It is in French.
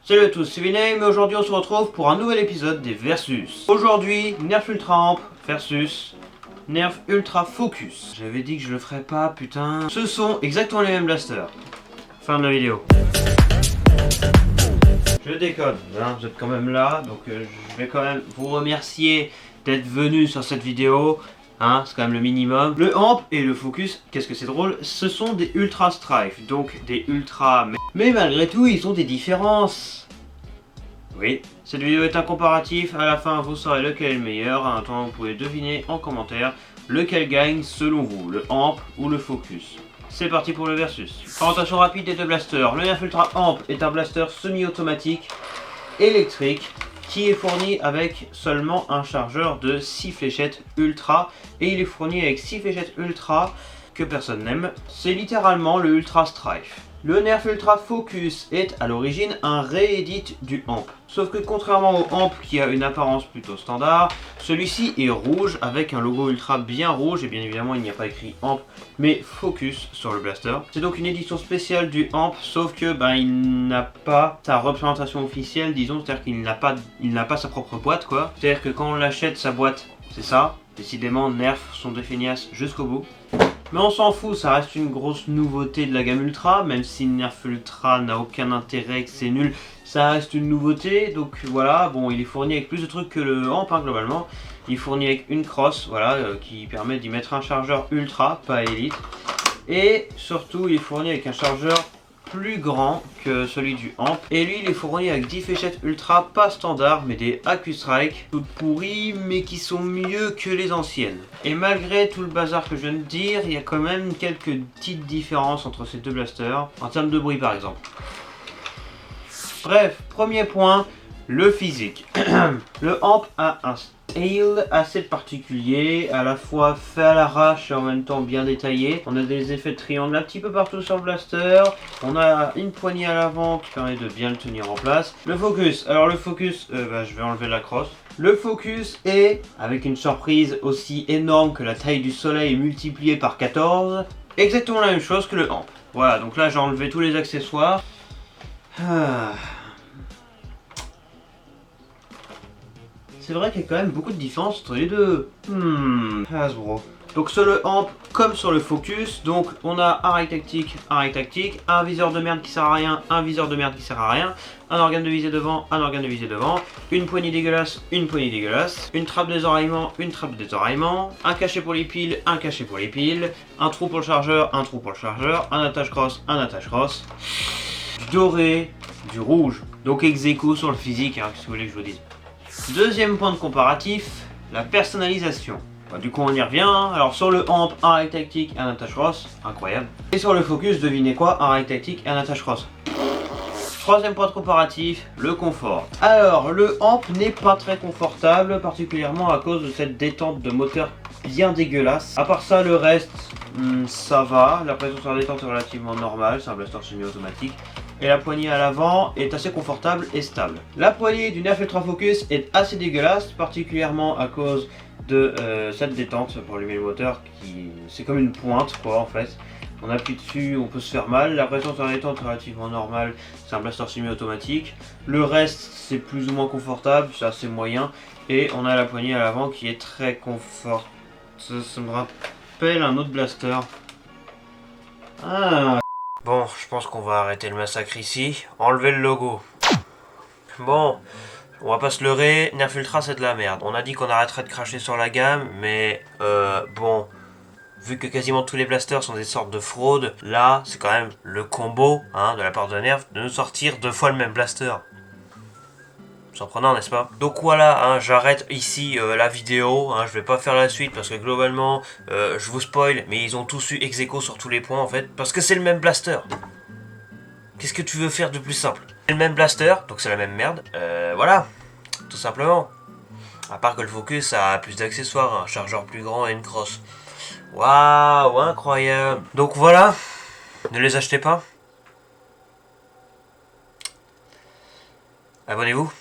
Salut à tous, c'est Vinay, mais aujourd'hui on se retrouve pour un nouvel épisode des Versus. Aujourd'hui, Nerf Ultra Amp versus Nerf Ultra Focus. J'avais dit que je le ferais pas, putain. Ce sont exactement les mêmes blasters. Fin de la vidéo. Je déconne, hein, vous êtes quand même là, donc je vais quand même vous remercier d'être venu sur cette vidéo. Hein, c'est quand même le minimum. Le Amp et le Focus, qu'est-ce que c'est drôle, ce sont des Ultra Strife, donc des Ultra... Mais malgré tout, ils ont des différences. Oui, cette vidéo est un comparatif, à la fin vous saurez lequel est le meilleur, en attendant vous pouvez deviner en commentaire lequel gagne selon vous, le Amp ou le Focus. C'est parti pour le versus. Présentation rapide des deux blasters. Le Nerf Ultra Amp est un blaster semi-automatique électrique qui est fourni avec seulement un chargeur de 6 fléchettes ultra, et il est fourni avec 6 fléchettes ultra que personne n'aime. C'est littéralement le Ultra Strife. Le Nerf Ultra Focus est à l'origine un réédit du Amp. Sauf que contrairement au Amp qui a une apparence plutôt standard, celui-ci est rouge avec un logo ultra bien rouge, et bien évidemment il n'y a pas écrit Amp mais Focus sur le blaster. C'est donc une édition spéciale du Amp, sauf que il n'a pas sa représentation officielle, disons, c'est-à-dire qu'il n'a pas sa propre boîte quoi. C'est-à-dire que quand on l'achète, sa boîte c'est ça. Décidément Nerf sont des feignasses jusqu'au bout. Mais on s'en fout, ça reste une grosse nouveauté de la gamme Ultra, même si Nerf Ultra n'a aucun intérêt, que c'est nul, ça reste une nouveauté, donc voilà, bon, il est fourni avec plus de trucs que le Amp, hein, globalement. Il est fourni avec une crosse, voilà, qui permet d'y mettre un chargeur Ultra, pas Elite. Et surtout, il est fourni avec un chargeur plus grand que celui du Amp, et lui il est fourni avec 10 fléchettes ultra, pas standard mais des AccuStrike, toutes pourries mais qui sont mieux que les anciennes. Et malgré tout le bazar que je viens de dire, il y a quand même quelques petites différences entre ces deux blasters, en termes de bruit par exemple. Bref, premier point, le physique. Le Amp a un style assez particulier, à la fois fait à l'arrache et en même temps bien détaillé. On a des effets de triangle un petit peu partout sur le blaster. On a une poignée à l'avant qui permet de bien le tenir en place. Le Focus, alors le Focus, je vais enlever la crosse. Le Focus est, avec une surprise aussi énorme que la taille du soleil multipliée par 14, exactement la même chose que le Amp. Voilà, donc là j'ai enlevé tous les accessoires. C'est vrai qu'il y a quand même beaucoup de différence entre les deux. Hasbro. Donc sur le Amp comme sur le Focus, donc on a un rail tactique, un viseur de merde qui sert à rien, un viseur de merde qui sert à rien, un organe de visée devant, un organe de visée devant, une poignée dégueulasse, une trappe de désoreillement, une trappe de désoreillement, un cachet pour les piles, un cachet pour les piles, un trou pour le chargeur, un trou pour le chargeur, un attache-crosse, du doré, du rouge. Donc ex-aequo sur le physique, hein, si vous voulez que je vous dise. Deuxième point de comparatif, la personnalisation. Du coup on y revient, hein. Alors sur le Amp, un rail tactique, un attache-crosse, incroyable. Et sur le Focus, devinez quoi, un rail tactique, un attache-crosse. Troisième point de comparatif, le confort. Alors le Amp n'est pas très confortable, particulièrement à cause de cette détente de moteur bien dégueulasse. À part ça, le reste, ça va. La pression sur la détente est relativement normale, c'est un blaster semi-automatique. Et la poignée à l'avant est assez confortable et stable. La poignée du Nerf Ultra Focus est assez dégueulasse, particulièrement à cause de cette détente pour allumer le moteur, qui c'est comme une pointe quoi en fait. On appuie dessus, on peut se faire mal. La pression sur la détente est relativement normale, c'est un blaster semi-automatique. Le reste c'est plus ou moins confortable, c'est assez moyen. Et on a la poignée à l'avant qui est très confort. Ça me rappelle un autre blaster. Ah. Bon, je pense qu'on va arrêter le massacre ici. Enlever le logo. Bon, on va pas se leurrer, Nerf Ultra c'est de la merde. On a dit qu'on arrêterait de cracher sur la gamme, mais bon, vu que quasiment tous les blasters sont des sortes de fraudes, là c'est quand même le combo de la part de Nerf de nous sortir 2 fois le même blaster. Surprenant, n'est-ce pas? Donc voilà, j'arrête ici la vidéo, je vais pas faire la suite parce que globalement, je vous spoil, mais ils ont tous eu ex-aequo sur tous les points en fait, parce que c'est le même blaster. Qu'est-ce que tu veux faire de plus simple? C'est le même blaster, donc c'est la même merde, voilà, tout simplement. À part que le Focus a plus d'accessoires, un chargeur plus grand et une crosse. Waouh, incroyable. Donc voilà, ne les achetez pas. Abonnez-vous.